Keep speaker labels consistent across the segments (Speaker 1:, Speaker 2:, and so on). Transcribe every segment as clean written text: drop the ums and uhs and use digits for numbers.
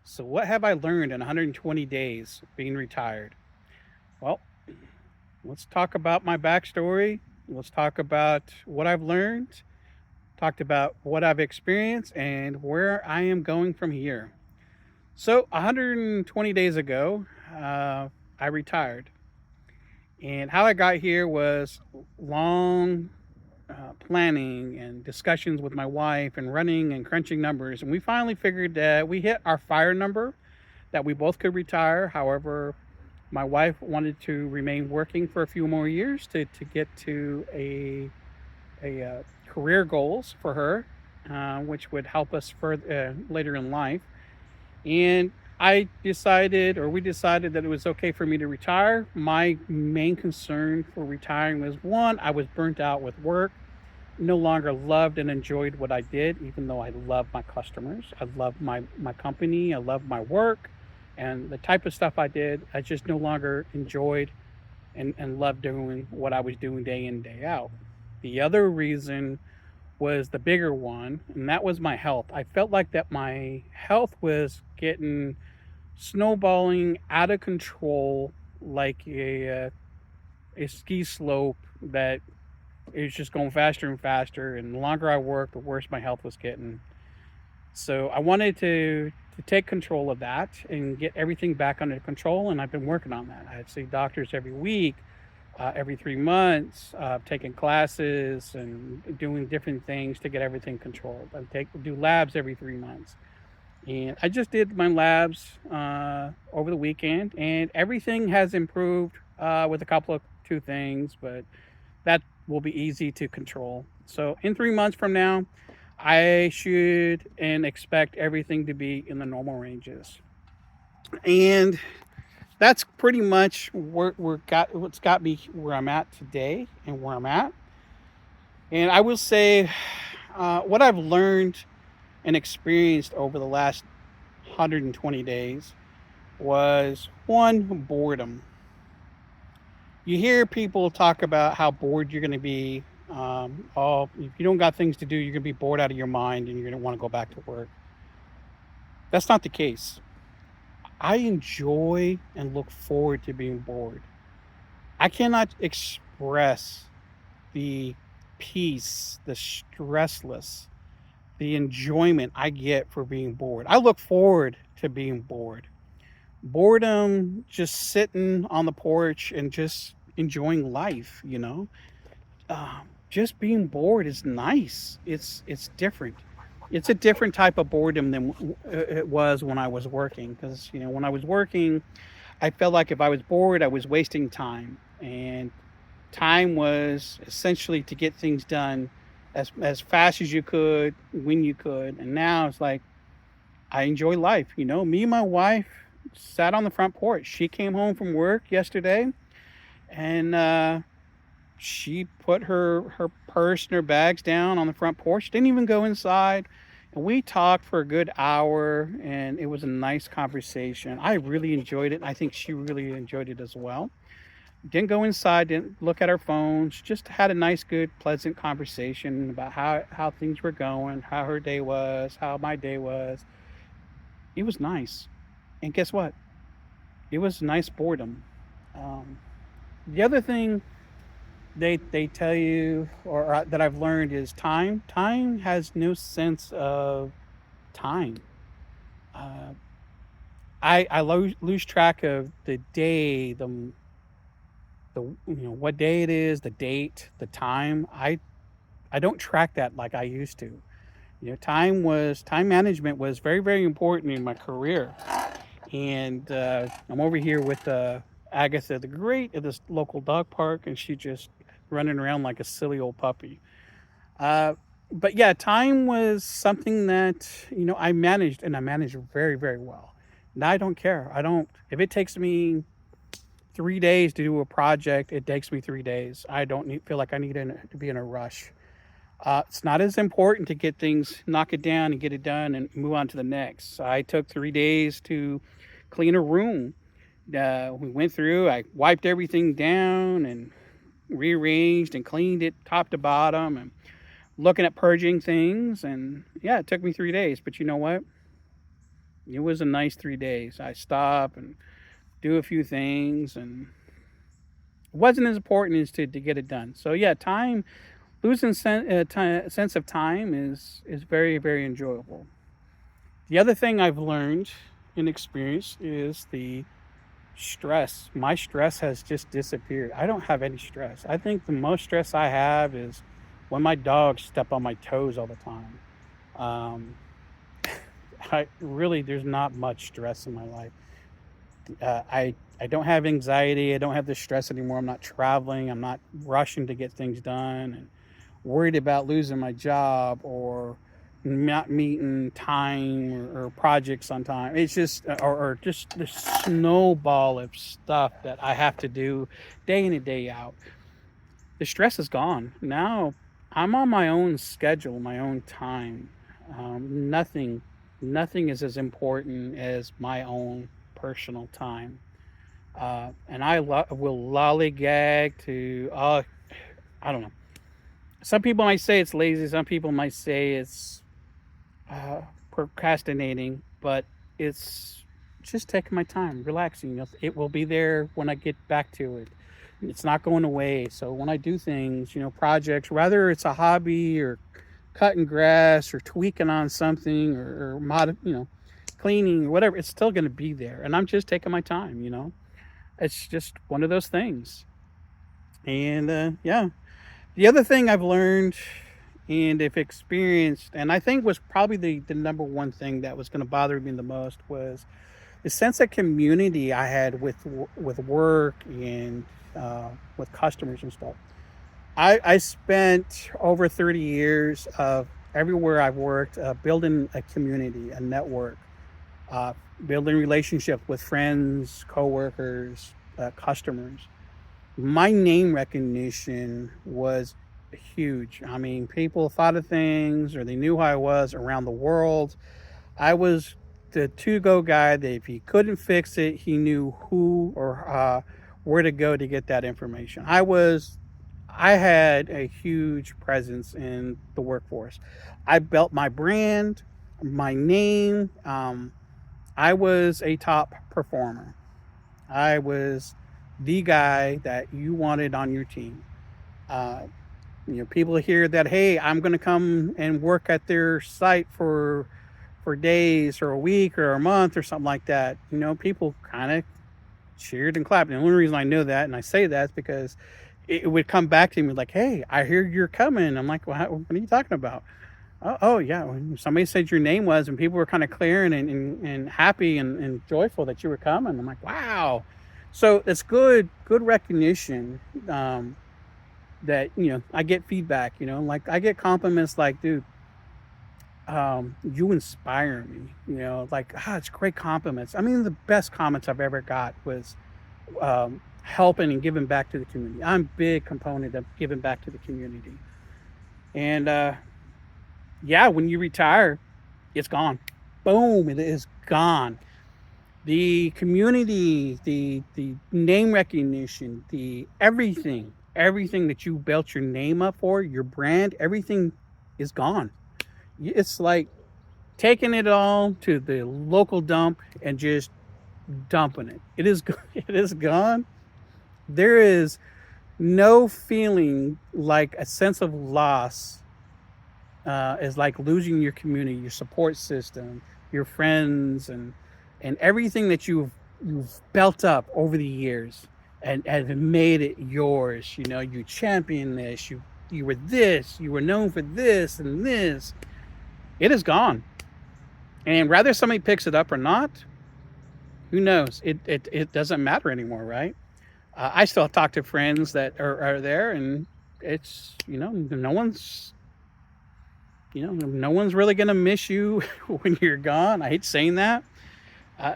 Speaker 1: So, what have I learned in 120 days being retired? Well, let's talk about my backstory. Let's talk about what I've learned, talked about what I've experienced, and where I am going from here. So, 120 days ago, I retired. And how I got here was long planning and discussions with my wife and running and crunching numbers. And we finally figured that we hit our fire number that we both could retire. However, my wife wanted to remain working for a few more years to get to a career goals for her, which would help us further later in life. And we decided that it was okay for me to retire. My main concern for retiring was one, I was burnt out with work, no longer loved and enjoyed what I did, even though I love my customers. I love my company. I love my work and the type of stuff I did. I just no longer enjoyed and loved doing what I was doing day in, day out. The other reason was the bigger one, and that was my health. I felt like that my health was getting snowballing out of control like a ski slope that it was just going faster and faster. And the longer I worked, the worse my health was getting. So I wanted to take control of that and get everything back under control. And I've been working on that. I see doctors every week, every 3 months, taking classes and doing different things to get everything controlled. Do labs every 3 months. And I just did my labs over the weekend, and everything has improved with a couple of two things, but that will be easy to control. So in 3 months from now, I should and expect everything to be in the normal ranges. And that's pretty much what's got me where I'm at today and where I'm at. And I will say, what I've learned and experienced over the last 120 days was one, boredom. You hear people talk about how bored you're going to be. Oh, if you don't got things to do, you're going to be bored out of your mind and you're going to want to go back to work. That's not the case. I enjoy and look forward to being bored. I cannot express the peace, the stressless, the enjoyment I get for being bored. I look forward to being bored. Boredom, just sitting on the porch and just enjoying life, just being bored is nice. It's different. It's a different type of boredom than it was when I was working. Because when I was working, I felt like if I was bored, I was wasting time, and time was essentially to get things done as fast as you could when you could. And now it's like I enjoy life. Me and my wife sat on the front porch. She came home from work yesterday, and she put her purse and her bags down on the front porch. Didn't even go inside. And we talked for a good hour, and it was a nice conversation. I really enjoyed it. And I think she really enjoyed it as well. Didn't go inside, didn't look at our phones, just had a nice, good, pleasant conversation about how things were going, how her day was, how my day was. It was nice. And guess what? It was nice boredom. Um, the other thing they tell you, or that I've learned, is time. Time has no sense of time. Uh, I lose track of the day, the what day it is, the date, the time. I don't track that like I used to. Time management was very, very important in my career. And I'm over here with Agatha the Great at this local dog park, and she just running around like a silly old puppy. Uh, but yeah, time was something that I managed, and I managed very, very well. Now I don't care. I don't. If it takes me 3 days to do a project, it takes me 3 days. I don't feel like I need to be in a rush. It's not as important to get things, knock it down and get it done and move on to the next. I took 3 days to clean a room. We went through, I wiped everything down and rearranged and cleaned it top to bottom and looking at purging things. And yeah, it took me 3 days. But you know what? It was a nice 3 days. I stop and do a few things, and it wasn't as important as to get it done. So yeah, time losing sense of time is very very enjoyable. The other thing I've learned and experienced is the stress. My stress has just disappeared. I don't have any stress. I think the most stress I have is when my dogs step on my toes all the time. Um, I really, there's not much stress in my life. I don't have anxiety. I don't have the stress anymore. I'm not traveling. I'm not rushing to get things done and worried about losing my job or not meeting time or projects on time. It's just or just the snowball of stuff that I have to do day in and day out. The stress is gone. Now I'm on my own schedule, my own time. Nothing is as important as my own personal time. And will lollygag to, I don't know. Some people might say it's lazy. Some people might say it's procrastinating, but it's just taking my time, relaxing. It will be there when I get back to it. It's not going away. So when I do things, projects, whether it's a hobby or cutting grass or tweaking on something or cleaning or whatever, it's still going to be there. And I'm just taking my time. It's just one of those things. And yeah, the other thing I've learned and have experienced, and I think was probably the number one thing that was going to bother me the most, was the sense of community I had with work and with customers and stuff. I spent over 30 years of everywhere I've worked building a community, a network, uh, building relationships with friends, coworkers, customers. My name recognition was huge. I mean, people thought of things or they knew who I was around the world. I was the to go guy that if he couldn't fix it, he knew who or where to go to get that information. I had a huge presence in the workforce. I built my brand, my name. I was a top performer. I was the guy that you wanted on your team. Uh, people hear that, hey, I'm going to come and work at their site for days or a week or a month or something like that. People kind of cheered and clapped. And the only reason I know that and I say that is because it would come back to me like, hey, I hear you're coming. I'm like, well, what are you talking about? Oh yeah. When somebody said your name was, and people were kind of clearing and happy and joyful that you were coming. I'm like, wow. So it's good recognition. That I get feedback. Like I get compliments like, dude, you inspire me. Like it's great compliments. I mean, the best comments I've ever got was helping and giving back to the community. I'm a big component of giving back to the community. And yeah, when you retire, it's gone. Boom, it is gone. The community, the name recognition, the everything that you built your name up for, your brand, everything is gone. It's like taking it all to the local dump and just dumping it. It is it is gone. There is no feeling like a sense of loss is like losing your community, your support system, your friends, and everything that you've built up over the years and made it yours. You champion this. You were this. You were known for this and this. It is gone. And whether somebody picks it up or not, who knows? It doesn't matter anymore, right? I still talk to friends that are there, and it's no one's really gonna miss you when you're gone. I hate saying that.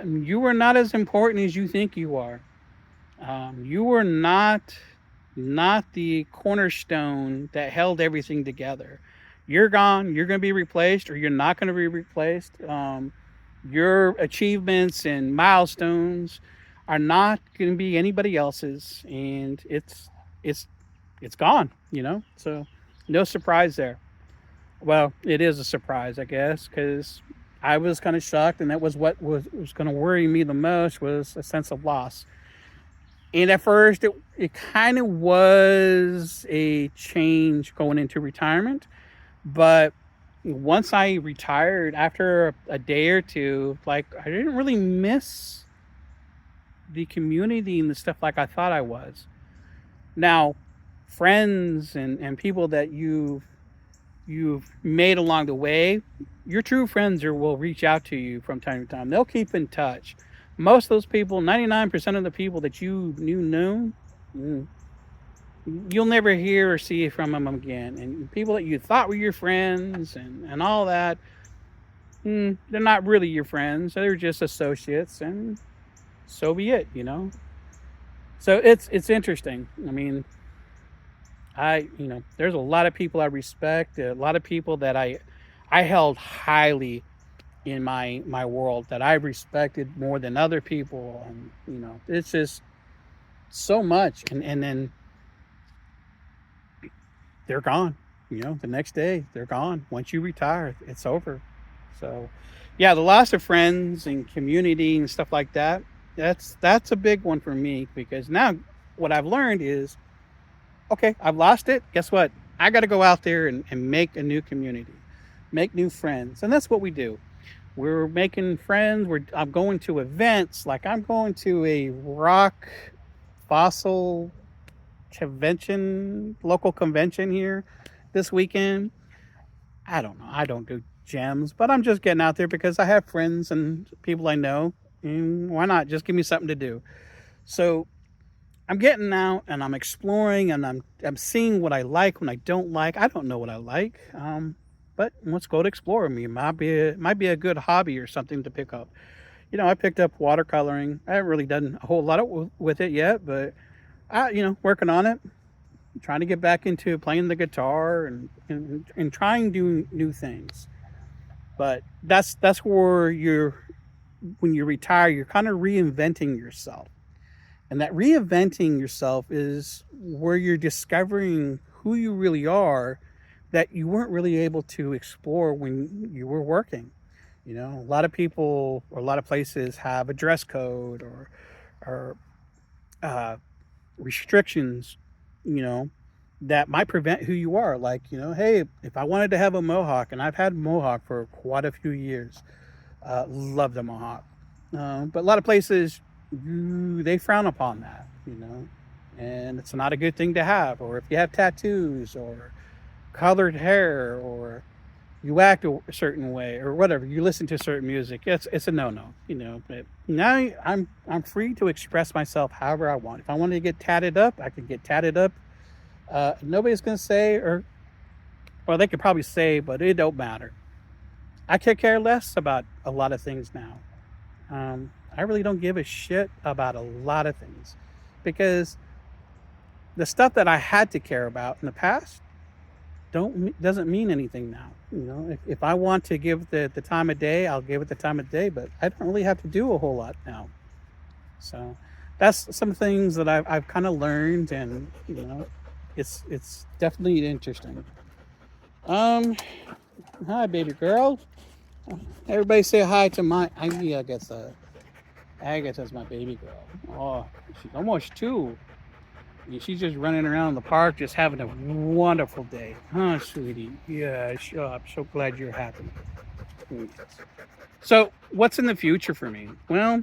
Speaker 1: You are not as important as you think you are. You were not the cornerstone that held everything together. You're gone. You're going to be replaced, or you're not going to be replaced. Your achievements and milestones are not going to be anybody else's, and it's gone. So no surprise there. Well, it is a surprise, I guess, because I was kind of shocked, and that was what was going to worry me the most, was a sense of loss. And at first, it kind of was a change going into retirement. But once I retired, after a day or two, like, I didn't really miss the community and the stuff like I thought I was. Now, friends and people that you've made along the way, your true friends will reach out to you from time to time. They'll keep in touch. Most of those people, 99% of the people that you know, mm, you'll never hear or see from them again. And people that you thought were your friends and all that, they're not really your friends. They're just associates, and so be it. So it's interesting. I mean, there's a lot of people I respect, a lot of people that I held highly in my world, that I respected more than other people. And it's just so much. And then they're gone. The next day they're gone. Once you retire, it's over. So yeah, the loss of friends and community and stuff like that, that's a big one for me, because now what I've learned is, okay, I've lost it. Guess what? I got to go out there and make a new community, make new friends. And that's what we do. We're making friends. I'm going to events. Like, I'm going to a rock fossil local convention here this weekend. I don't know. I don't do gyms, but I'm just getting out there because I have friends and people I know. And why not? Just give me something to do. So I'm getting out and I'm exploring, and I'm seeing what I like, what I don't like. I don't know what I like. But let's go to explore. I mean, it might be a good hobby or something to pick up. I picked up watercoloring. I haven't really done a whole lot with it yet, but working on it. Trying to get back into playing the guitar and trying new things. But that's where when you retire, you're kind of reinventing yourself. And that reinventing yourself is where you're discovering who you really are, that you weren't really able to explore when you were working. A lot of people or a lot of places have a dress code or uh, restrictions, you know, that might prevent who you are. Like, hey, if I wanted to have a mohawk, and I've had mohawk for quite a few years, love the mohawk. But a lot of places, they frown upon that, and it's not a good thing to have. Or if you have tattoos or colored hair, or you act a certain way, or whatever, you listen to certain music, it's a no. But now I'm free to express myself however I want. If I wanted to get tatted up, I could get tatted up. Nobody's gonna say, or they could probably say, but it don't matter. I could care less about a lot of things now. I really don't give a shit about a lot of things, because the stuff that I had to care about in the past doesn't mean anything now. If I want to give the time of day, I'll give it the time of day, but I don't really have to do a whole lot now. So that's some things that I've kind of learned, and it's definitely interesting. Um, Hi, baby girl. Everybody say hi to Agatha is my baby girl. Oh, she's almost 2. And she's just running around the park, just having a wonderful day. Huh, sweetie? Yeah, sure. I'm so glad you're happy. Mm. So, what's in the future for me? Well,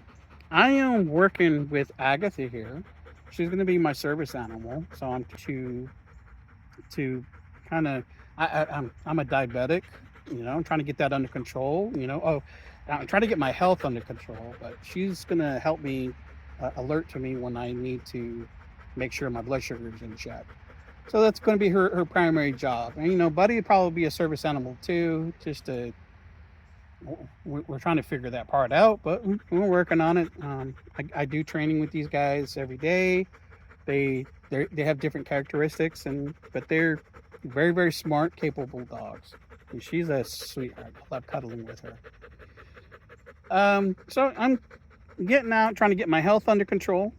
Speaker 1: I am working with Agatha here. She's going to be my service animal. So I'm to kind of, I'm a diabetic. I'm trying to get that under control. I'm trying to get my health under control. But she's going to help me, alert to me when I need to make sure my blood sugar is in check. So that's going to be her primary job. And Buddy would probably be a service animal too. We're trying to figure that part out, but we're working on it. I do training with these guys every day. They have different characteristics, but they're very, very smart, capable dogs. And she's a sweetheart. I love cuddling with her. So I'm getting out, trying to get my health under control.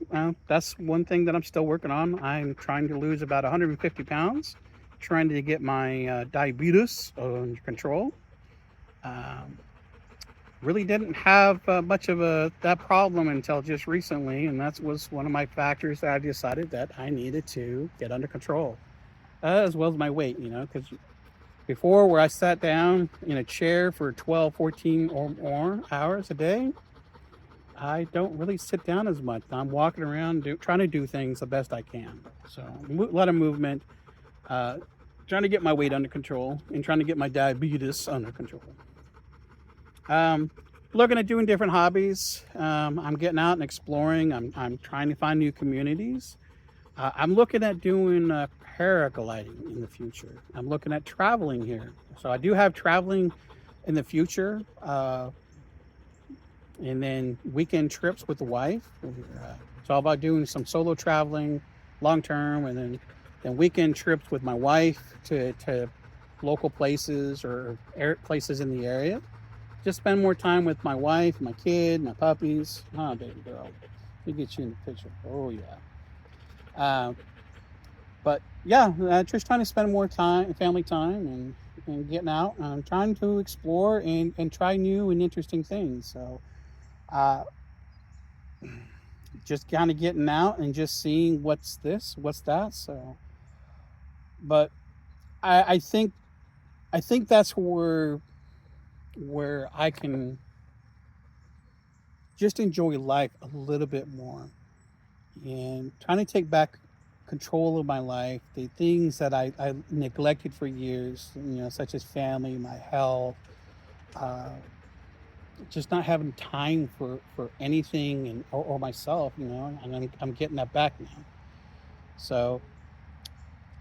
Speaker 1: That's one thing that I'm still working on. I'm trying to lose about 150 pounds, trying to get my diabetes under control. really didn't have much of that problem until just recently, and that was one of my factors that I decided that I needed to get under control, as well as my weight. Because before, where I sat down in a chair for 12, 14 or more hours a day, I don't really sit down as much. I'm walking around trying to do things the best I can. So a lot of movement, uh, trying to get my weight under control and trying to get my diabetes under control. Um, Looking at doing different hobbies. I'm getting out and exploring. I'm trying to find new communities. I'm looking at doing paragliding in the future. I'm looking at traveling here. So I do have traveling in the future, and then weekend trips with the wife. It's all about doing some solo traveling, long term, and then weekend trips with my wife to local places or places in the area. Just spend more time with my wife, my kid, my puppies. Oh, baby girl, let me get you in the picture. Oh yeah. Uh, but yeah, just trying to spend more time, family time, and getting out. I'm trying to explore and try new and interesting things. So, uh, just kind of getting out and just seeing what's this, what's that. So, but I think that's where I can just enjoy life a little bit more and trying to take back control of my life, the things that I neglected for years, such as family, my health, uh, just not having time for anything or myself, and I'm getting that back now. So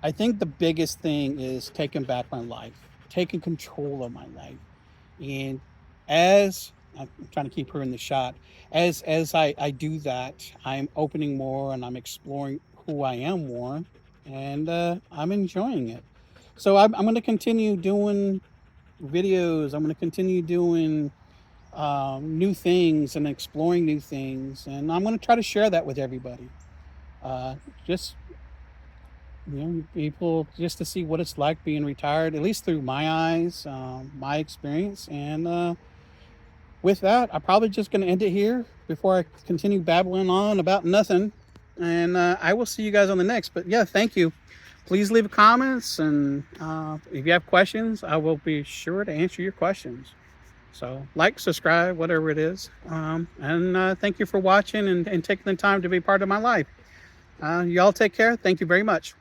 Speaker 1: I think the biggest thing is taking back my life, taking control of my life. And as I'm trying to keep her in the shot, as I do that, I'm opening more and I'm exploring who I am more, and I'm enjoying it. So I'm going to continue doing videos. I'm going to continue doing new things and exploring new things, and I'm going to try to share that with everybody. Just people just to see what it's like being retired, at least through my eyes, my experience, and with that, I'm probably just going to end it here before I continue babbling on about nothing. And I will see you guys on the next. But yeah, thank you. Please leave comments. And if you have questions, I will be sure to answer your questions. So like, subscribe, whatever it is. And thank you for watching and taking the time to be part of my life. Y'all take care. Thank you very much.